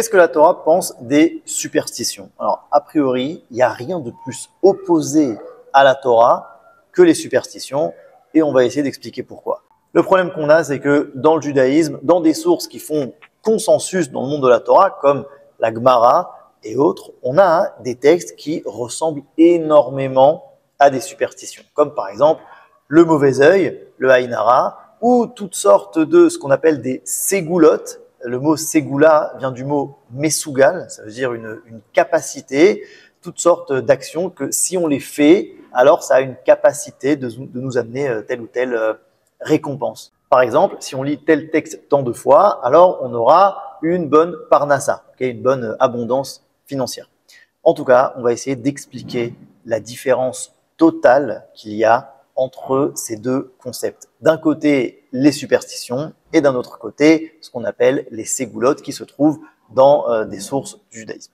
Qu'est-ce que la Torah pense des superstitions? Alors, a priori, il n'y a rien de plus opposé à la Torah que les superstitions, et on va essayer d'expliquer pourquoi. Le problème qu'on a, c'est que dans le judaïsme, dans des sources qui font consensus dans le monde de la Torah, comme la Gemara et autres, on a des textes qui ressemblent énormément à des superstitions, comme par exemple le mauvais œil, le Aïn Hara, ou toutes sortes de ce qu'on appelle des ségoulottes. Le mot ségoula vient du mot mesougal, ça veut dire une capacité, toutes sortes d'actions que si on les fait, alors ça a une capacité de nous amener telle ou telle récompense. Par exemple, si on lit tel texte tant de fois, alors on aura une bonne parnassa, une bonne abondance financière. En tout cas, on va essayer d'expliquer la différence totale qu'il y a entre ces deux concepts. D'un côté, les superstitions et d'un autre côté, ce qu'on appelle les ségoulottes qui se trouvent dans des sources du judaïsme.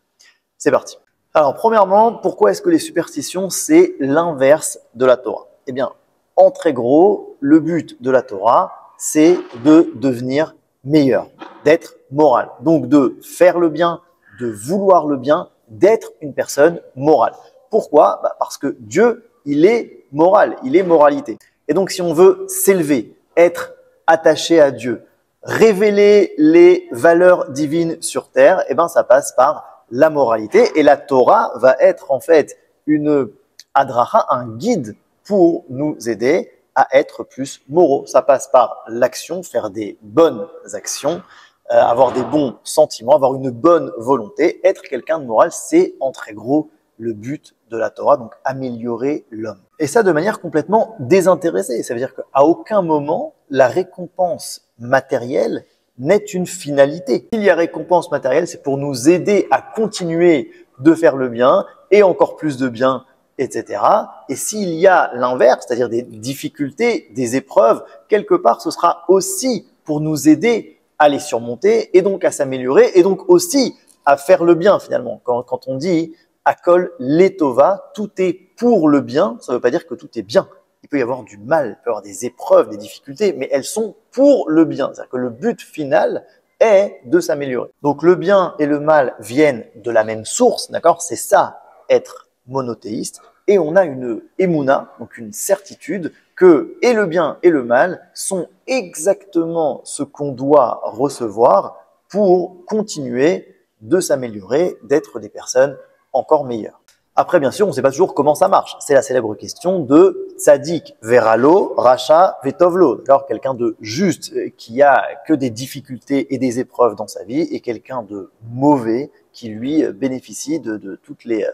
C'est parti. Alors, premièrement, pourquoi est-ce que les superstitions, c'est l'inverse de la Torah? Eh bien, en très gros, le but de la Torah, c'est de devenir meilleur, d'être moral. Donc, de faire le bien, de vouloir le bien, d'être une personne morale. Pourquoi? Parce que Dieu, il est moral, il est moralité. Et donc, si on veut s'élever, être attaché à Dieu, révéler les valeurs divines sur terre, eh ben, ça passe par la moralité. Et la Torah va être en fait une adracha, un guide pour nous aider à être plus moraux. Ça passe par l'action, faire des bonnes actions, avoir des bons sentiments, avoir une bonne volonté. Être quelqu'un de moral, c'est en très gros le but de la Torah, donc améliorer l'homme. Et ça de manière complètement désintéressée. Ça veut dire qu'à aucun moment, la récompense matérielle n'est une finalité. S'il y a récompense matérielle, c'est pour nous aider à continuer de faire le bien et encore plus de bien, etc. Et s'il y a l'inverse, c'est-à-dire des difficultés, des épreuves, quelque part, ce sera aussi pour nous aider à les surmonter et donc à s'améliorer et donc aussi à faire le bien finalement. Quand on dit Akol Letova, tout est pour le bien, ça ne veut pas dire que tout est bien. Il peut y avoir du mal, il peut y avoir des épreuves, des difficultés, mais elles sont pour le bien. C'est-à-dire que le but final est de s'améliorer. Donc le bien et le mal viennent de la même source, d'accord? C'est ça, être monothéiste. Et on a une émouna, donc une certitude, que et le bien et le mal sont exactement ce qu'on doit recevoir pour continuer de s'améliorer, d'être des personnes encore meilleures. Après, bien sûr, on ne sait pas toujours comment ça marche. C'est la célèbre question de tzaddik veralo, racha vetovlo. D'accord, quelqu'un de juste qui a que des difficultés et des épreuves dans sa vie, et quelqu'un de mauvais qui lui bénéficie de toutes les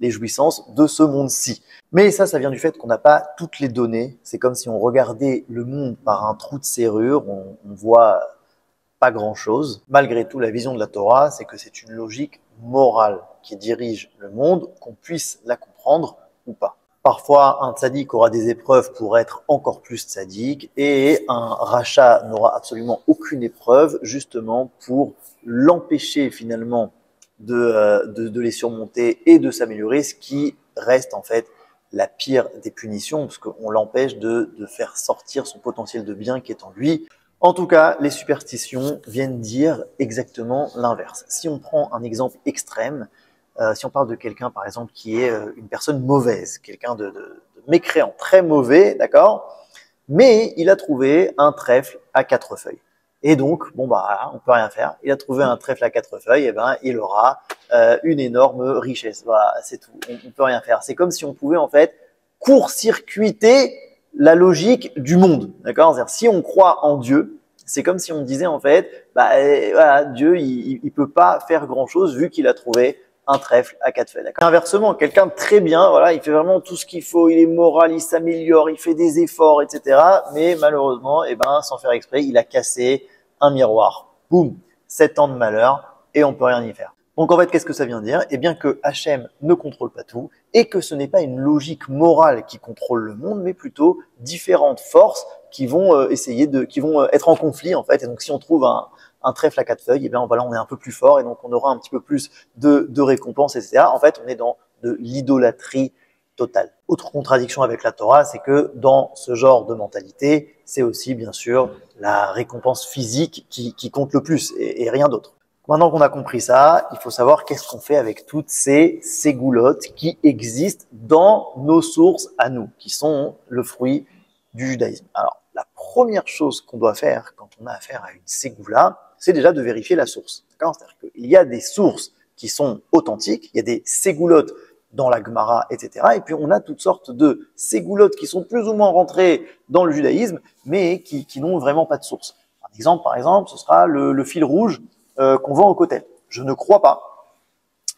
jouissances de ce monde-ci. Mais ça vient du fait qu'on n'a pas toutes les données. C'est comme si on regardait le monde par un trou de serrure, on voit pas grand-chose. Malgré tout, la vision de la Torah, c'est que c'est une logique morale qui dirige le monde, qu'on puisse la comprendre ou pas. Parfois, un tzaddik aura des épreuves pour être encore plus tzaddik et un rachat n'aura absolument aucune épreuve justement pour l'empêcher finalement de les surmonter et de s'améliorer, ce qui reste en fait la pire des punitions parce qu'on l'empêche de faire sortir son potentiel de bien qui est en lui. En tout cas, les superstitions viennent dire exactement l'inverse. Si on prend un exemple extrême, si on parle de quelqu'un, par exemple, qui est une personne mauvaise, quelqu'un de mécréant, très mauvais, d'accord, mais il a trouvé un trèfle à 4 feuilles. Et donc, bon bah, on peut rien faire. Il a trouvé un trèfle à 4 feuilles, et ben, il aura une énorme richesse. Voilà, c'est tout. On peut rien faire. C'est comme si on pouvait en fait court-circuiter la logique du monde, d'accord? C'est-à-dire, si on croit en Dieu, c'est comme si on disait en fait, bah voilà, Dieu, il peut pas faire grand-chose vu qu'il a trouvé un trèfle à 4 feuilles. Inversement, quelqu'un de très bien, voilà, il fait vraiment tout ce qu'il faut, il est moral, il s'améliore, il fait des efforts, etc. Mais malheureusement, eh ben, sans faire exprès, il a cassé un miroir. Boum, 7 ans de malheur et on peut rien y faire. Donc en fait, qu'est-ce que ça vient dire? Eh bien que Hachem ne contrôle pas tout et que ce n'est pas une logique morale qui contrôle le monde, mais plutôt différentes forces qui vont qui vont être en conflit en fait. Et donc si on trouve un trèfle à 4 feuilles, eh bien voilà, on est un peu plus fort et donc on aura un petit peu plus de récompenses, etc. En fait, on est dans de l'idolâtrie totale. Autre contradiction avec la Torah, c'est que dans ce genre de mentalité, c'est aussi bien sûr la récompense physique qui compte le plus et rien d'autre. Maintenant qu'on a compris ça, il faut savoir qu'est-ce qu'on fait avec toutes ces ségoulottes qui existent dans nos sources à nous, qui sont le fruit du judaïsme. Alors, la première chose qu'on doit faire quand on a affaire à une ségoula, c'est déjà de vérifier la source. C'est-à-dire qu'il y a des sources qui sont authentiques, il y a des ségoulottes dans la Gemara, etc. Et puis on a toutes sortes de ségoulottes qui sont plus ou moins rentrées dans le judaïsme, mais qui n'ont vraiment pas de source. Un exemple, par exemple, ce sera le fil rouge qu'on vend au kotel. Je ne crois pas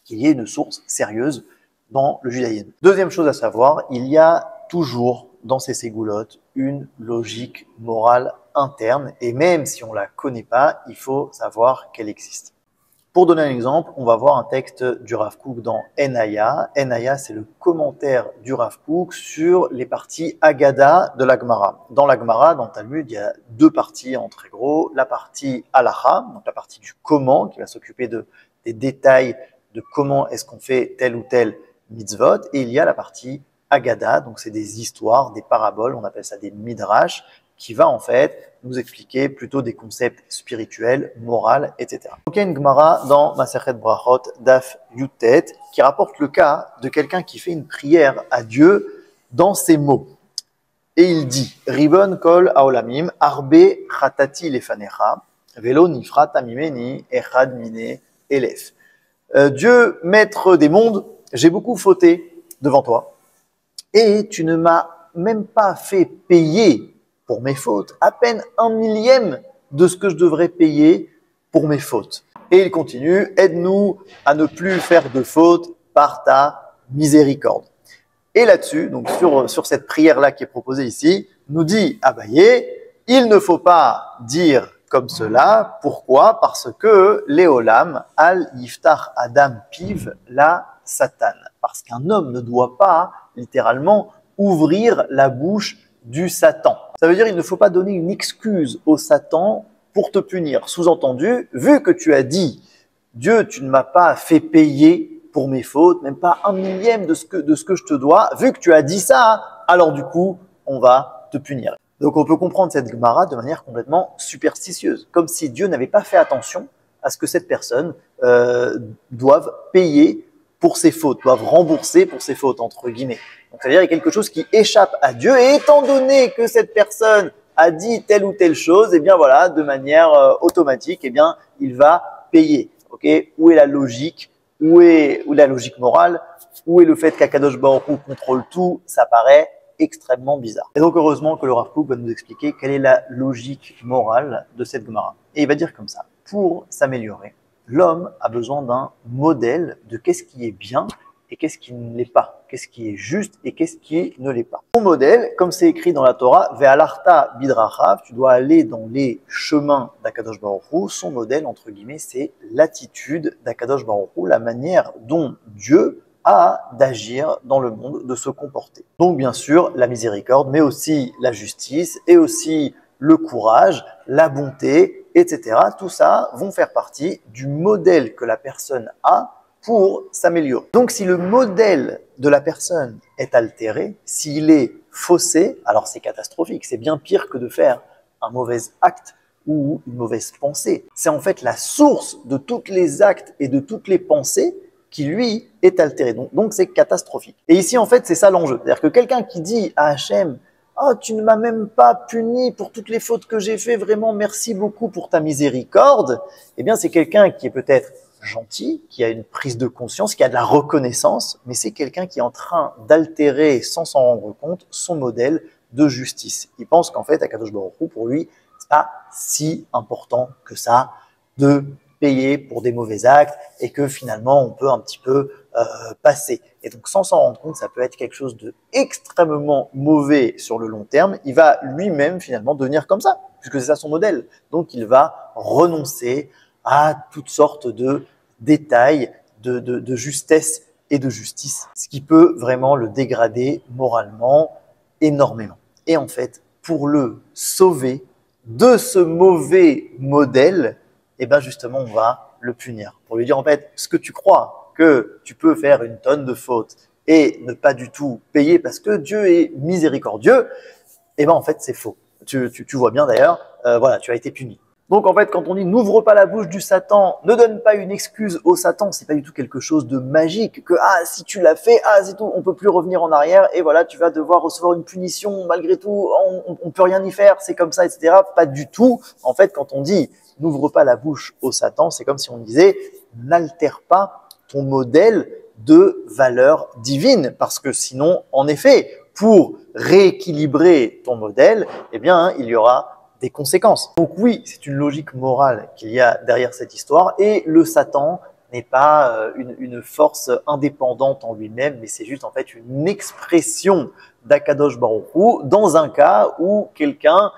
qu'il y ait une source sérieuse dans le judaïsme. Deuxième chose à savoir, il y a toujours dans ces ségoulottes une logique morale interne, et même si on ne la connaît pas, il faut savoir qu'elle existe. Pour donner un exemple, on va voir un texte du Rav Kook dans Enaya. Enaya, c'est le commentaire du Rav Kook sur les parties Agada de la Gemara. Dans la Gemara, dans le Talmud, il y a deux parties en très gros. La partie Halacha, donc la partie du comment, qui va s'occuper des détails de comment est-ce qu'on fait tel ou tel mitzvot. Et il y a la partie Agada, donc c'est des histoires, des paraboles, on appelle ça des midrash, qui va en fait nous expliquer plutôt des concepts spirituels, moraux, etc. Donc il y a une Gemara dans Masechet Brachot Daf Yutet qui rapporte le cas de quelqu'un qui fait une prière à Dieu dans ces mots. Et il dit Ribon kol haolamim arbe chatati lefanecha velo nifrat amimeni echad mine elef. Dieu, maître des mondes, j'ai beaucoup fauté devant toi et tu ne m'as même pas fait payer pour mes fautes, à peine 1/1000 de ce que je devrais payer pour mes fautes. Et il continue, aide-nous à ne plus faire de fautes par ta miséricorde. Et là-dessus, donc sur cette prière-là qui est proposée ici, nous dit Abaye, il ne faut pas dire comme cela. Pourquoi? Parce que Léolam al yiftach adam piv la satan. Parce qu'un homme ne doit pas littéralement ouvrir la bouche du Satan. Ça veut dire qu'il ne faut pas donner une excuse au Satan pour te punir. Sous-entendu, vu que tu as dit « Dieu, tu ne m'as pas fait payer pour mes fautes, même pas 1/1000 de ce que je te dois », vu que tu as dit ça, alors du coup, on va te punir. Donc on peut comprendre cette Gemara de manière complètement superstitieuse, comme si Dieu n'avait pas fait attention à ce que cette personne doive payer pour ses fautes, doivent rembourser pour ses fautes, entre guillemets. Donc, c'est-à-dire qu'il y a quelque chose qui échappe à Dieu, et étant donné que cette personne a dit telle ou telle chose, eh bien voilà, de manière automatique, eh bien, il va payer. Okay? Où est la logique? Où est la logique morale? Où est le fait qu'Akadosh Baruch Hu contrôle tout? Ça paraît extrêmement bizarre. Et donc, heureusement que le Rav Kook va nous expliquer quelle est la logique morale de cette Gemara. Et il va dire comme ça, pour s'améliorer, l'homme a besoin d'un modèle de qu'est-ce qui est bien et qu'est-ce qui ne l'est pas, qu'est-ce qui est juste et qu'est-ce qui ne l'est pas. Son modèle, comme c'est écrit dans la Torah, Ve'alarta bidrachav, tu dois aller dans les chemins d'Akadosh Baruch Hu. Son modèle, entre guillemets, c'est l'attitude d'Akadosh Baruch Hu, la manière dont Dieu a d'agir dans le monde, de se comporter. Donc bien sûr, la miséricorde, mais aussi la justice et aussi le courage, la bonté, etc. Tout ça vont faire partie du modèle que la personne a pour s'améliorer. Donc si le modèle de la personne est altéré, s'il est faussé, alors c'est catastrophique. C'est bien pire que de faire un mauvais acte ou une mauvaise pensée. C'est en fait la source de tous les actes et de toutes les pensées qui, lui, est altéré. Donc c'est catastrophique. Et ici, en fait, c'est ça l'enjeu. C'est-à-dire que quelqu'un qui dit à Hachem « Oh, tu ne m'as même pas puni pour toutes les fautes que j'ai fait, vraiment merci beaucoup pour ta miséricorde », eh bien, c'est quelqu'un qui est peut-être gentil, qui a une prise de conscience, qui a de la reconnaissance, mais c'est quelqu'un qui est en train d'altérer, sans s'en rendre compte, son modèle de justice. Il pense qu'en fait, Akadosh Baruch Hu, pour lui, c'est pas si important que ça de payer pour des mauvais actes et que finalement, on peut un petit peu passer. Et donc, sans s'en rendre compte, ça peut être quelque chose de extrêmement mauvais sur le long terme. Il va lui-même finalement devenir comme ça, puisque c'est ça son modèle. Donc, il va renoncer à toutes sortes de détails, de justesse et de justice, ce qui peut vraiment le dégrader moralement énormément. Et en fait, pour le sauver de ce mauvais modèle, eh ben justement, on va le punir. Pour lui dire, en fait, ce que tu crois que tu peux faire une tonne de fautes et ne pas du tout payer parce que Dieu est miséricordieux, eh ben en fait, c'est faux. Tu vois bien d'ailleurs, voilà, tu as été puni. Donc en fait, quand on dit n'ouvre pas la bouche du Satan, ne donne pas une excuse au Satan, c'est pas du tout quelque chose de magique, que si tu l'as fait, c'est tout, on peut plus revenir en arrière et voilà, tu vas devoir recevoir une punition malgré tout, on peut rien y faire, c'est comme ça, etc. Pas du tout. En fait, quand on dit n'ouvre pas la bouche au Satan, c'est comme si on disait n'altère pas ton modèle de valeur divine, parce que sinon, en effet, pour rééquilibrer ton modèle, eh bien, il y aura des conséquences. Donc oui, c'est une logique morale qu'il y a derrière cette histoire et le Satan n'est pas une force indépendante en lui-même, mais c'est juste en fait une expression d'Akadosh Baruch Hu dans un cas où quelqu'un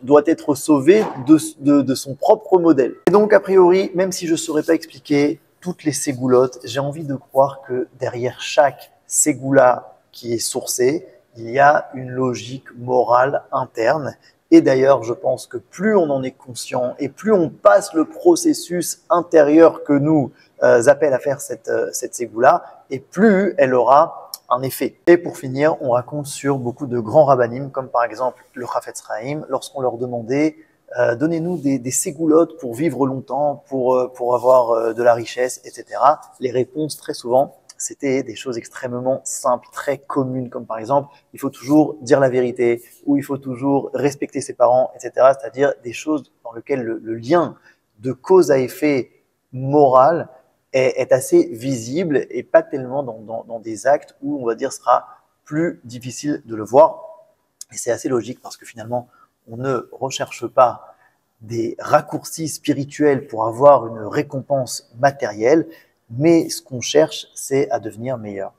doit être sauvé de son propre modèle. Et donc a priori, même si je ne saurais pas expliquer toutes les ségoulottes, j'ai envie de croire que derrière chaque ségoula qui est sourcée, il y a une logique morale interne. Et d'ailleurs, je pense que plus on en est conscient et plus on passe le processus intérieur que nous appelle à faire cette ségoula, et plus elle aura un effet. Et pour finir, on raconte sur beaucoup de grands rabbinim, comme par exemple le Chafetz Chaim, lorsqu'on leur demandait donnez-nous des ségoulottes pour vivre longtemps, pour avoir de la richesse, etc. Les réponses, très souvent, c'était des choses extrêmement simples, très communes, comme par exemple, il faut toujours dire la vérité, ou il faut toujours respecter ses parents, etc. C'est-à-dire des choses dans lesquelles le lien de cause à effet moral est assez visible et pas tellement dans des actes où, on va dire, sera plus difficile de le voir. Et c'est assez logique parce que finalement, on ne recherche pas des raccourcis spirituels pour avoir une récompense matérielle, mais ce qu'on cherche, c'est à devenir meilleur.